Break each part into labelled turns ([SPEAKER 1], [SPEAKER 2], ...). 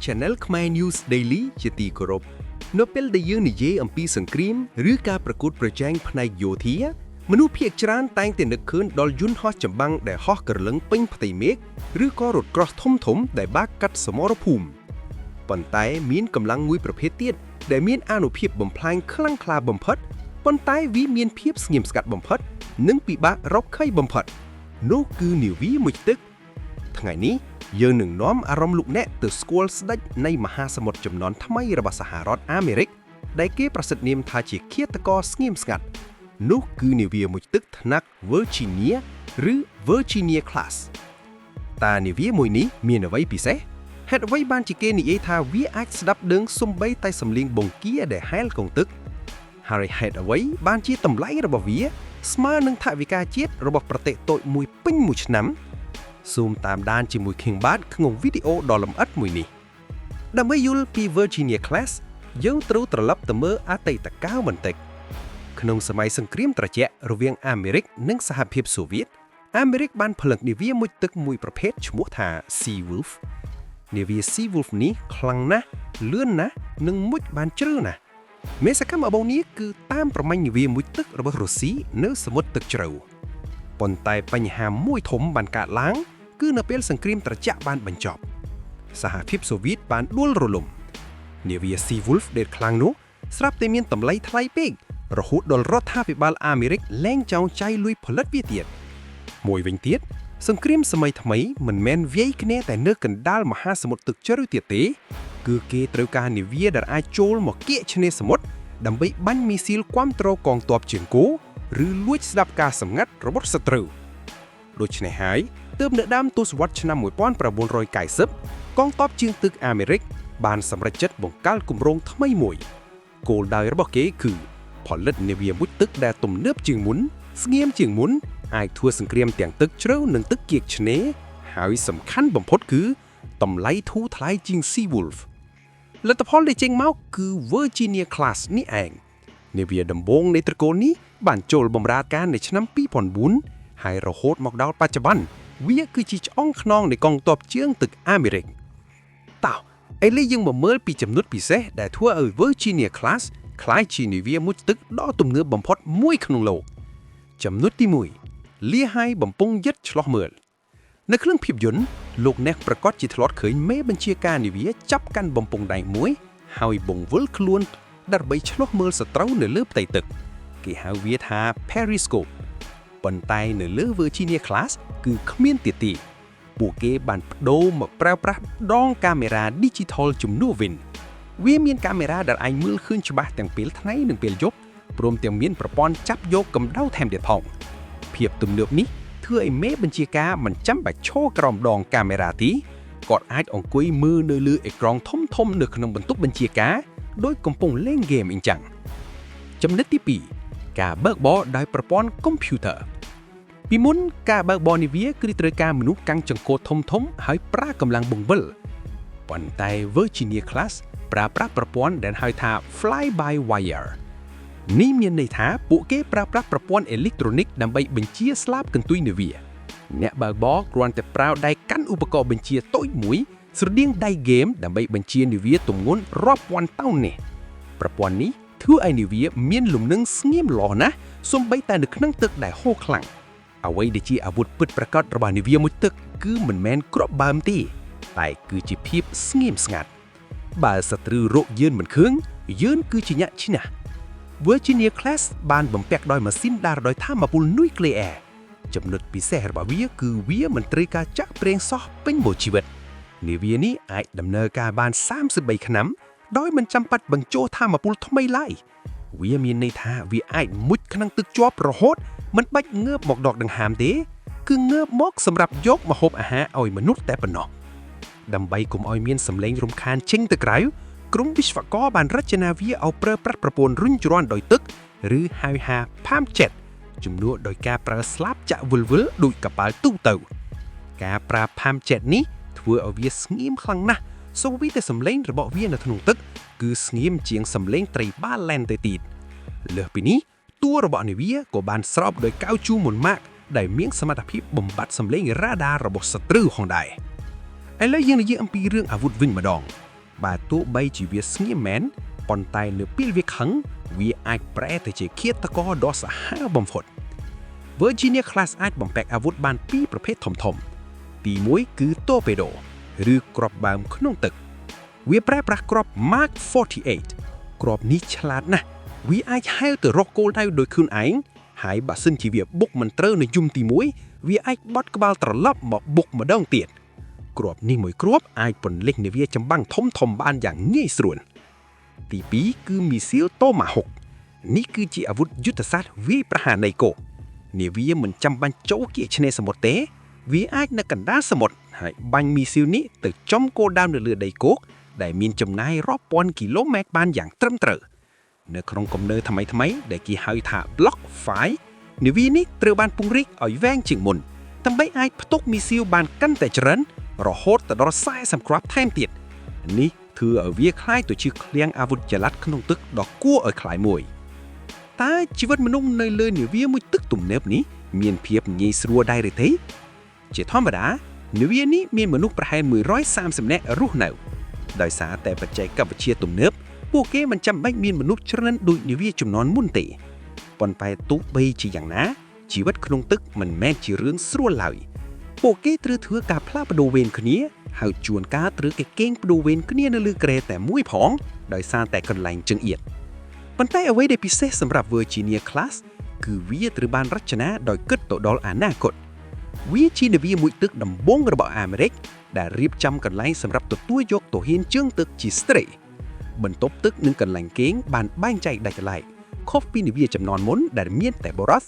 [SPEAKER 1] Channel Khmer News Daily ជាទីគោរពនៅពេលដែលយើងនិយាយអំពីសង្គ្រាមឬការប្រកួតប្រជែងផ្នែកយោធាមនុស្សភាគច្រើនតែងតែនឹកឃើញដល់យន្តហោះចម្បាំងដែលហោះក្រឡឹងពេញផ្ទៃមេឃឬក៏រថក្រោះធំៗដែលបាក់កាត់សមរភូមិប៉ុន្តែមានកម្លាំងមួយប្រភេទទៀតដែលមានអានុភាពបំផ្លាញខ្លាំងក្លាបំផុតប៉ុន្តែវាមានភាពស្ងៀមស្ងាត់បំផុតនិងពិបាករកឃើញបំផុតនោះគឺនាវាមុជទឹកថ្ងៃនេះយើងនឹងនាំអារម្មណ៍លោកអ្នកទៅស្គាល់ស្ដេចនៃមហាសមុទ្រជំនាន់ថ្មីរបស់សហរដ្ឋអាមេរិកដែលគេប្រសិទ្ធនាមថាជាឃាតករស្ងៀមស្ងាត់នោះគឺនាវាមុជទឹកថ្នាក់ Virginia ឬ Virginia Class តើនាវាមួយនេះមានអ្វីពិសេសហេតុអ្វីបានជាគេនិយាយថាវាអាចស្ដាប់ដឹងសូម្បីតែសំឡេងបង្គាដែលហែលកងទឹកហើយហេតុអ្វីបានជាតម្លៃរបស់វាស្មើនឹងថវិកាជាតិរបស់ប្រទេសតូចមួយពេញមួយឆ្នាំសូមតាមដានជាមួយ King Bad ក្នុងវីដេអូដ៏លម្អិតមួយនេះដើម្បីយល់ពី Virginia Class យើងត្រូវត្រឡប់ទៅមើលអតីតកាលបន្តិចក្នុងសម័យសង្គ្រាមត្រជាក់រវាងអាមេរិកនិងសហភាពសូវៀតអាមេរិកបានផលិតនាវាមុជទឹកមួយប្រភេទឈ្មោះថា Sea Wolf នាវា Sea Wolf នេះខ្លាំងណាស់លឿនណាស់និងមុជបានជ្រៅណាស់មេសកម្មរបស់នេះគឺតាមប្រមាញ់នាវាមុជទឹករបស់រុស្ស៊ីនៅសមុទ្រទឹកជ្រៅប៉ុន្តែបញ្ហាមួយធំបានកើតឡើងគឺនៅពេលសង្គ្រាមត្រជាក់បានបញ្ចប់សហភាពសូវៀតបានដួលរលំនាវា Sea Wolf ដែលខ្លាំងនោះស្រាប់តែមានតម្លៃថ្លៃពេករហូតដល់រដ្ឋាភិបាលអាមេរិកលែងចោលចាយលុយផលិតវាទៀតមួយវិញទៀតសង្គ្រាមសម័យថ្មីមិនមែនវាយគ្នាតែនៅកណ្ដាលមហាសមុទ្រទឹកជ្រៅទៀតទេគឺគេត្រូវការនាវាដែលអាចចូលមកគៀកឆ្នេរសមុទ្រដើម្បីបាញ់មីស៊ីលគាំទ្រកងទ័ពជើងគោឬលួចស្ដាប់ការសម្ងាត់របស់សត្រូវដូច្នេះហើយទើបនៅដើមទសវត្សរ៍ឆ្នាំ1990កងទ័ពជើងទឹកអាមេរិកបានសម្រេចចិត្តបង្កើតគម្រោងថ្មីមួយគោលដៅរបស់គេគឺផលិតនាវាមុជទឹកដែលទំនើបជាងមុនស្ងៀមជាងមុនអាចធ្វើសង្គ្រាមទាំងទឹកជ្រៅនិងទឹកគៀកឆ្នេរហើយសំខាន់បំផុតគឺតម្លៃធូរថ្លៃជាង Sea Wolf លទ្ធផលដែលចេញមកគឺ Virginia Class នេះឯងនាវាដំបូងនៃត្រកូលនេះបានចូលបម្រើការនៅឆ្នាំ2004ហើយរហូតមកដល់បច្ចុប្បន្នវាគឺជាឆ្អឹងខ្នងនៃកងទ័ពជើងទឹកអាមេរិកតោះឥឡូវយើងមកមើលពីចំណុចពិសេសដែលធ្វើឲ្យ Virginia Class ក្លាយជានាវាមុជទឹកដ៏ទំនើបបំផុតមួយក្នុងលោកចំណុចទី1លាហើយបំពង់យិតឆ្លោះមើលនៅក្នុងភាពយន្តលោកអ្នកប្រកាសជាធ្លាប់ឃើញមេបញ្ជាការនាវាចាប់កាន់បំពង់ដែកមួយហើយបង្វិលខ្លួនដើម្បីឆ្លោះមើលសត្រូវនៅលើផ្ទៃទឹកគេហៅវាថា periscope ប៉ុន្តែនៅលើ Virginia Class គឺគ្មានទៀតទេពួកគេបានបដូរមកប្រើប្រាស់ដងកាមេរ៉ា digital ជំនួសវិញវាមានកាមេរ៉ាដែលអាចមើលឃើញច្បាស់ទាំងពេលថ្ងៃនិងពេលយប់ព្រមទាំងមានប្រព័ន្ធចាប់យកកម្ដៅថែមទៀតផងភាពទំនើបនេះធ្វើឲ្យមេបញ្ជាការមិនចាំបាច់ឈរក្រោមដងកាមេរ៉ាទេគាត់អាចអង្គុយមើលនៅលើអេក្រង់ធំៗនៅក្នុងបន្ទប់បញ្ជាការដោយកំពុងលេងហ្គេមអញ្ចឹងចំណុចទី2ការបើកបរដោយប្រព័ន្ធកុំព្យូទ័រពីមុនការបើកបរនាវាគឺត្រូវការមនុស្សកាន់ចង្កូតធំៗហើយប្រើកម្លាំងបង្វិលប៉ុន្តែ Virginia Class ប្រើប្រាស់ប្រព័ន្ធដែលហៅថា fly by wire នេះមានន័យថាពួកគេប្រើប្រាស់ប្រព័ន្ធអេឡិចត្រូនិកដើម្បីបញ្ជាស្លាបកន្ទុយនាវាអ្នកបើកបរគ្រាន់តែប្រើដៃកាន់ឧបករណ៍បញ្ជាតូចមួយស្រដៀងដៃហ្គេមដើម្បីបញ្ជានាវាទម្ងន់រាប់ពាន់តោននេះប្រព័ន្ធនេះធ្វើឲ្យនាវាមានលំនឹងស្ងៀមល្អណាស់សូម្បីតែនៅក្នុងទឹកដែលហូរខ្លាំងអ្វីដែលជាអាវុធពិតប្រាកដរបស់នាវាមុជទឹកគឺមិនមែនគ្រាប់បើមទេតែគឺជាភាពស្ងៀមស្ងាត់បើសត្រូវរកយឺនមិនខឿងយឺនគឺជាញាក់ឈ្នះ Virginia Class បានបំពាក់ដោយម៉ាស៊ីនដារដោយថាមពលនុយក្លេអ៊ែរចំណុចពិសេសរបស់វាគឺវាមិនត្រូវការចាក់ប្រេងសោះពេញមួយជីវិតនាវានេះអាចដំណើរការបាន33ឆ្នាំដោយមិនចាំបាច់បញ្ចូលថាមពលថ្មីឡើយវាមានន័យថាវាអាចមុជក្នុងទឹកជាប់រហូតមិនបាច់ងើបមកដកដង្ហើមទេគឺងើបមកសម្រាប់យកម្ហូបអាហារឲ្យមនុស្សតែប៉ុណ្ណោះដើម្បីកុំឲ្យមានសម្លេងរំខានចេញទៅក្រៅក្រុមវិស្វករបានរចនាវាឲ្យប្រើប្រាស់ប្រព័ន្ធរុញច្រានដោយទឹកឬហៅថា Palm Jet ជំនួសដោយការប្រើស្លាបចាក់វិលវិលដូចកប៉ាល់ទូទៅការប្រើ Palm Jet នេះធ្វើឲ្យវាស្ងៀមខ្លាំងណាស់សូម្បីតែសម្លេងរបស់វានៅក្នុងទឹកគឺស្ងៀមជាងសម្លេងត្រីបាឡែនទៅទៀតលើសពីនេះតួរបស់នាវាក៏បានស្រោបដោយកៅជូមុនម៉ាកដែលមានសមត្ថភាពបំបត្តិសម្លេងរ៉ាដារបស់សត្រូវផងដែរឥឡូវយើងនិយាយអំពីរឿងអាវុធវិញម្ដង បើទោះបីជាវាស្ងៀមមែនប៉ុន្តែនៅពេលវាខឹងវាអាចប្រែទៅជាឃាតករដ៏សាហាវបំផុត Virginia Class អាចបំពាក់អាវុធបានពីរប្រភេទធំៗទី1គឺ Torpedo ឬគ្រាប់បាមក្នុងទឹកវាប្រើប្រាស់គ្រាប់ Mark 48គ្រាប់នេះឆ្លាតណាស់វាអាចហែលទៅរកគោលដៅដោយខ្លួនឯងហើយបើសិនជាវាបុកមិនត្រូវនៅយំទី1វាអាចបត់ក្បាលត្រឡប់មកបុកម្ដងទៀតគ្រាប់នេះមួយគ្រាប់អាចពន្លិចនាវាចម្បាំងធំៗបានយ៉ាងងាយស្រួលទី2គឺមីស៊ីល Tomahawk នេះគឺជាអាវុធយុទ្ធសាស្ត្រវាយប្រហារនៃគោកនាវាមិនចាំបាច់ចូលគៀកឆ្នេរសមុទ្រទេវាអាចនៅកណ្ដាលសមុទ្រហើយបាញ់មីស៊ីលនេះទៅចំគោលដៅនៅលើដីគោកដែលមានចម្ងាយរាប់ពាន់គីឡូម៉ែត្របានយ៉ាងត្រឹមត្រូវនៅក្នុងគំនើថ្មីៗដែលគេហៅថា Block 5នាវានេះត្រូវបានពង្រីកឲ្យវែងជាងមុនដើម្បីអាចផ្ទុកមីស៊ីលបានកាន់តែច្រើនរហូតដល់40គ្រាប់ថែមទៀតនេះធ្វើឲ្យវាคล้ายទៅជាឃ្លាំងអាវុធចល័តក្នុងទឹកដ៏គួរឲ្យខ្លាចមួយតើជីវិតមនុស្សនៅលើនាវាមួយទឹកទំនើបនេះមានភាពងាយស្រួលដែរឬទេជាធម្មតានាវានេះមានមនុស្សប្រហែល130នាក់រស់នៅដោយសារតែបច្ចេកវិទ្យាទំនើបពួកគេមិនចាំបាច់មានមនុស្សច្រើនដូចនាវាជំនាន់មុនទេប៉ុន្តែទោះបីជាយ៉ាងណាជីវិតក្នុងទឹកមិនមែនជារឿងស្រួលឡើយពួកគេត្រូវធ្វើការផ្លាស់ប្ដូរវេនគ្នាហើយជួនកាលត្រូវគេកេងប្ដូរវេនគ្នានៅលើគ្រែតែមួយផងដោយសារតែកន្លែងជើងអៀតប៉ុន្តែអ្វីដែលពិសេសសម្រាប់ Virginia Class គឺវាត្រូវបានរចនាដោយគិតទៅដល់អនាគតវាជានាវាមួយទឹកដំបូងរបស់អាមេរិកដែលរៀបចំកន្លែងសម្រាប់ទទួលយកទាហានជើងទឹកជាស្ត្រីបន្ទប់ទឹកនិងកន្លែងគេងបានបែងចែកដាច់ឡែកខុសពីនាវាចំនួនមុនដែលមានតែបុរស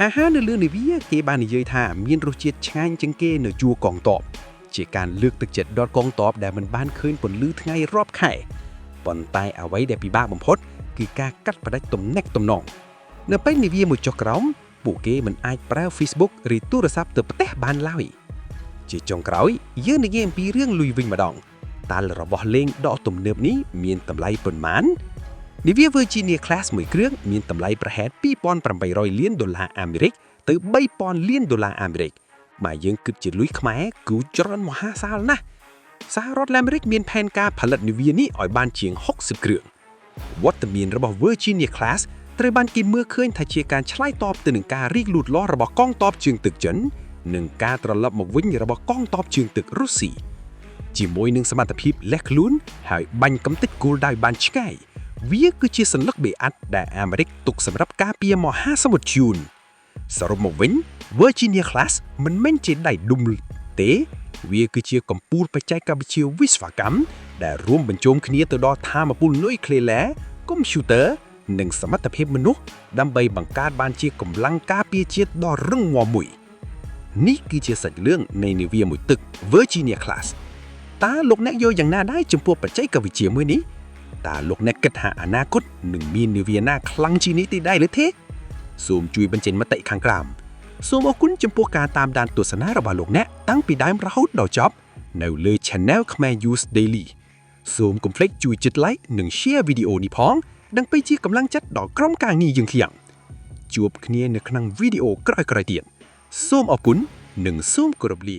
[SPEAKER 1] អាហារនៅលើនាវាគេបាននិយាយថាមានរសជាតិឆ្ងាញ់ជាងគេនៅជួរកងទ័ពជាការលើកទឹកចិត្តដល់កងទ័ពដែលមិនបានឃើញពន្លឺថ្ងៃរាប់ខែប៉ុន្តែអ្វីដែលពិបាកបំផុតគឺការកាត់ផ្តាច់ទំនាក់ទំនងនៅពេលនាវាមួយចុះក្រោមពួកគេមិនអាចប្រើ Facebook ឬទូរស័ព្ទទៅផ្ទះបានឡើយជាចុងក្រោយយើងនិយាយអំពីរឿងលុយវិញម្ដងតើរបស់លេងដ៏ទំនើបនេះមានតម្លៃប៉ុន្មាននាវា Virginia Class មួយគ្រឿងមានតម្លៃប្រហែល$2,800 លានអាមេរិកទៅ$3,000 លានអាមេរិកបើយើងគិតជាលុយខ្មែរគឺច្រើនមហាសាលណាស់សហរដ្ឋអាមេរិកមានផែនការផលិតនាវានេះឲ្យបានជាង60គ្រឿងវត្តមានរបស់ Virginia Class ត្រូវបានគេមើលឃើញថាជាការឆ្លើយតបទៅនឹងការរីកលូតលាស់របស់កងទ័ពជើងទឹកចិននិងការត្រឡប់មកវិញរបស់កងទ័ពជើងទឹករុស្ស៊ីជាមួយនឹងសមត្ថភាពលះខ្លួនហើយបាញ់កំទេចគោលដៅបានឆ្ងាយវាគឺជាសន្លឹកបេអាត់ដែលអាមេរិកទុកសម្រាប់ការពារមហាសមុទ្រជូនសរុបមកវិញ Virginia Class មិនមែនជាដៃដុំទេវាគឺជាកម្ពុជាបច្ចេកវិទ្យាវិស្វកម្មដែលរួមបញ្ចូលគ្នាទៅដល់ថាមពលនុយក្លេអ៊ែរកុំព្យូទ័រនិងសមត្ថភាពមនុស្សដើម្បីបង្កើតបានជាកម្លាំងការពារជាតិដ៏រឹងមាំមួយនេះគឺជាសាច់រឿងនៃនាវាមួយទឹក Virginia Class តើលោកអ្នកយល់យ៉ាងណាដែរចំពោះបច្ចេកវិទ្យាមួយនេះតើលោកអ្នកគិតថាអនាគតនឹងមាននាវាណាខ្លាំងជាងនេះទេដែរឬទេសូមជួយបញ្ចេញមតិខាងក្រោមសូមអរគុណចំពោះការតាមដានទស្សនារបស់លោកអ្នកតាំងពីដើមរហូតដល់ចប់នៅលើ Channel Khmer News Daily សូមកុំភ្លេចជួយចុច Like និង Share វីដេអូនេះផងដើម្បីជាកម្លាំងចិត្តដល់ក្រុមការងារយើងខ្ញុំជួបគ្នានៅក្នុងវីដេអូក្រោយៗទៀតសូមអរគុណនិងសូមគោរពលា